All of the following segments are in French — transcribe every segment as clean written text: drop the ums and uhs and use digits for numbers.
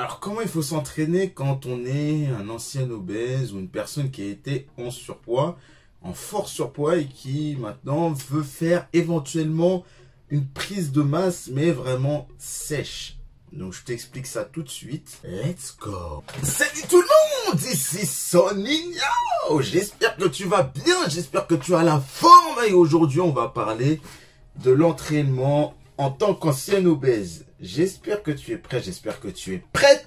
Alors, comment il faut s'entraîner quand on est un ancien obèse ou une personne qui a été en surpoids, en fort surpoids et qui maintenant veut faire éventuellement une prise de masse, mais vraiment sèche? Donc, je t'explique ça tout de suite. Let's go! Salut tout le monde! Ici Soninho! J'espère que tu vas bien, j'espère que tu as la forme. Et aujourd'hui, on va parler de l'entraînement en tant qu'ancien obèse. J'espère que tu es prêt, j'espère que tu es prête.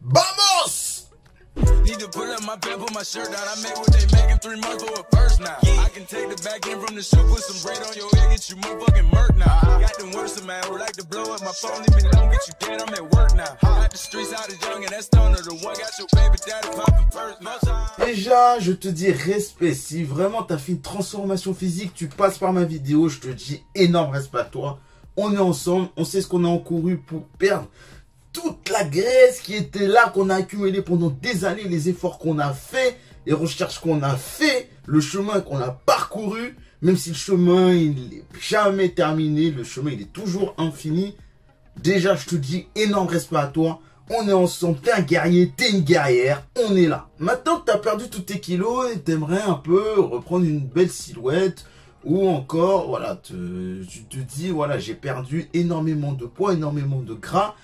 Vamos! Need to put up my pants, put my shirt down. I made what they make in 3 months for a first now. I can take the back end from the shoe, put some braid on your head, get you motherfucking murk now. Got them worse, man, would like to blow up my phone, leave me alone, get you dead, I'm at work now. Got the streets out of young and that's stoner, the one got your baby daddy popping first. Déjà, je te dis respect. Si vraiment tu as fait une transformation physique, tu passes par ma vidéo, je te dis énorme respect à toi. On est ensemble, on sait ce qu'on a encouru pour perdre toute la graisse qui était là, qu'on a accumulé pendant des années, les efforts qu'on a fait, les recherches qu'on a fait, le chemin qu'on a parcouru, même si le chemin il n'est jamais terminé, le chemin il est toujours infini. Déjà, je te dis énorme respect à toi. On est ensemble, t'es un guerrier, t'es une guerrière, on est là. Maintenant que t'as perdu tous tes kilos et t'aimerais un peu reprendre une belle silhouette, ou encore, voilà, tu te dis, voilà, j'ai perdu énormément de poids, énormément de gras,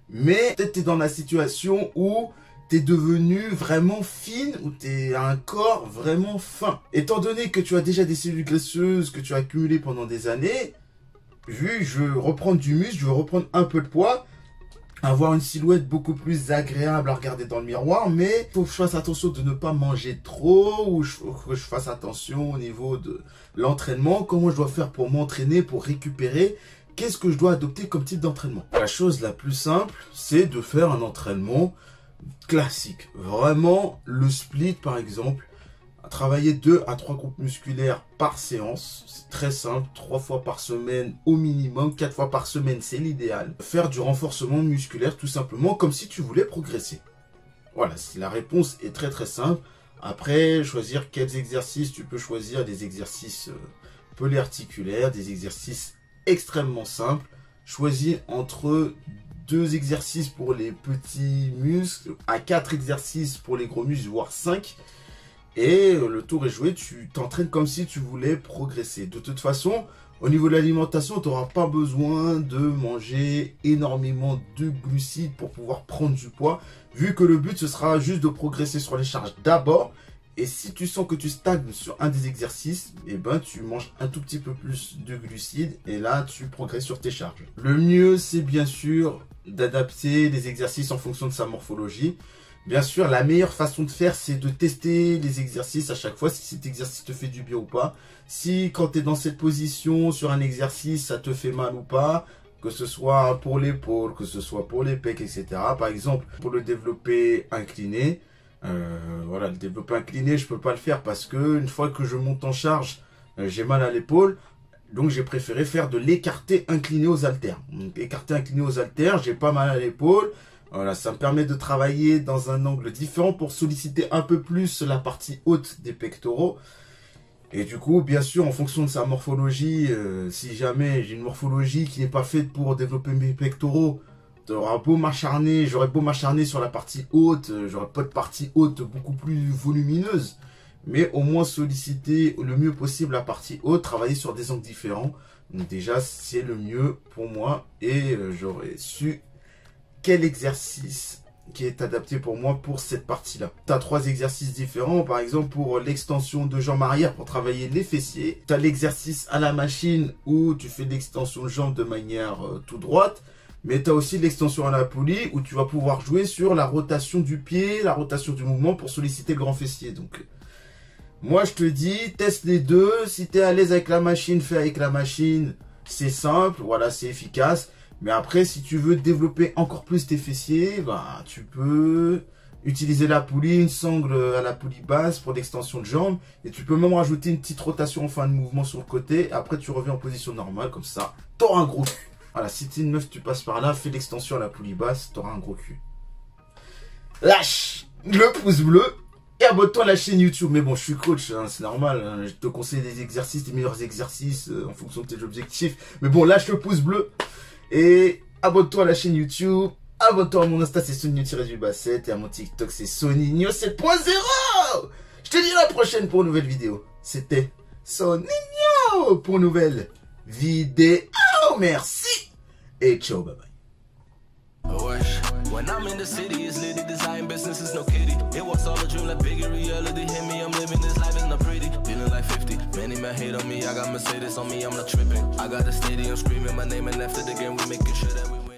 mais peut-être t'es dans la situation où t'es devenu vraiment fine, ou t'es un corps vraiment fin. Étant donné que tu as déjà des cellules graisseuses que tu as accumulées pendant des années, vu je veux reprendre du muscle, je veux reprendre un peu de poids, avoir une silhouette beaucoup plus agréable à regarder dans le miroir, mais il faut que je fasse attention de ne pas manger trop, ou que je fasse attention au niveau de l'entraînement, comment je dois faire pour m'entraîner, pour récupérer, qu'est-ce que je dois adopter comme type d'entraînement. La chose la plus simple, c'est de faire un entraînement classique. Vraiment, le split par exemple, travailler 2 à 3 groupes musculaires par séance, c'est très simple, 3 fois par semaine au minimum, 4 fois par semaine c'est l'idéal. Faire du renforcement musculaire tout simplement comme si tu voulais progresser. Voilà, la réponse est très simple. Après, choisir quels exercices, tu peux choisir des exercices polyarticulaires, des exercices extrêmement simples. Choisis entre 2 exercices pour les petits muscles, à 4 exercices pour les gros muscles, voire 5. Et le tour est joué, tu t'entraînes comme si tu voulais progresser. De toute façon, au niveau de l'alimentation, tu n'auras pas besoin de manger énormément de glucides pour pouvoir prendre du poids, vu que le but, ce sera juste de progresser sur les charges d'abord. Et si tu sens que tu stagnes sur un des exercices, eh ben, tu manges un tout petit peu plus de glucides et là, tu progresses sur tes charges. Le mieux, c'est bien sûr d'adapter les exercices en fonction de sa morphologie. Bien sûr, la meilleure façon de faire, c'est de tester les exercices à chaque fois, si cet exercice te fait du bien ou pas. Si quand tu es dans cette position, sur un exercice, ça te fait mal ou pas, que ce soit pour l'épaule, que ce soit pour les pecs, etc. Par exemple, pour le développé incliné, voilà, le développé incliné, je peux pas le faire parce que une fois que je monte en charge, j'ai mal à l'épaule. Donc, j'ai préféré faire de l'écarté incliné aux haltères. Donc, écarté incliné aux haltères, j'ai pas mal à l'épaule. Voilà, ça me permet de travailler dans un angle différent pour solliciter un peu plus la partie haute des pectoraux. Et du coup, bien sûr, en fonction de sa morphologie, si jamais j'ai une morphologie qui n'est pas faite pour développer mes pectoraux, j'aurais beau m'acharner sur la partie haute, j'aurais pas de partie haute beaucoup plus volumineuse. Mais au moins solliciter le mieux possible la partie haute, travailler sur des angles différents. Donc déjà, c'est le mieux pour moi et j'aurais su quel exercice qui est adapté pour moi pour cette partie-là. Tu as 3 exercices différents, par exemple pour l'extension de jambes arrière pour travailler les fessiers. Tu as l'exercice à la machine où tu fais l'extension de jambes de manière tout droite. Mais tu as aussi l'extension à la poulie où tu vas pouvoir jouer sur la rotation du pied, la rotation du mouvement pour solliciter le grand fessier. Donc, moi je te dis, teste les deux. Si tu es à l'aise avec la machine, fais avec la machine. C'est simple, voilà, c'est efficace. Mais après, si tu veux développer encore plus tes fessiers, bah, tu peux utiliser la poulie, une sangle à la poulie basse pour l'extension de jambes. Et tu peux même rajouter une petite rotation en fin de mouvement sur le côté. Et après, tu reviens en position normale, comme ça. Tu auras un gros cul. Voilà, si tu es une meuf, tu passes par là, fais l'extension à la poulie basse, tu auras un gros cul. Lâche le pouce bleu et abonne-toi à la chaîne YouTube. Mais bon, je suis coach, hein, c'est normal. Hein, je te conseille des exercices, des meilleurs exercices en fonction de tes objectifs. Mais bon, lâche le pouce bleu. Et abonne-toi à la chaîne YouTube, Abonne-toi à mon Insta, c'est Soninho-7 et à mon TikTok, c'est Soninho7.0. Je te dis à la prochaine pour une nouvelle vidéo. C'était Soninho pour une nouvelle vidéo. Merci et ciao, bye bye. When I'm in the city, it's litty, design business is no kitty. It was all a dream, like bigger reality. Hit me, I'm living this life, it's not pretty. Feeling like 50, many men hate on me. I got Mercedes on me, I'm not tripping. I got the stadium screaming my name, and after the game, we making sure that we win.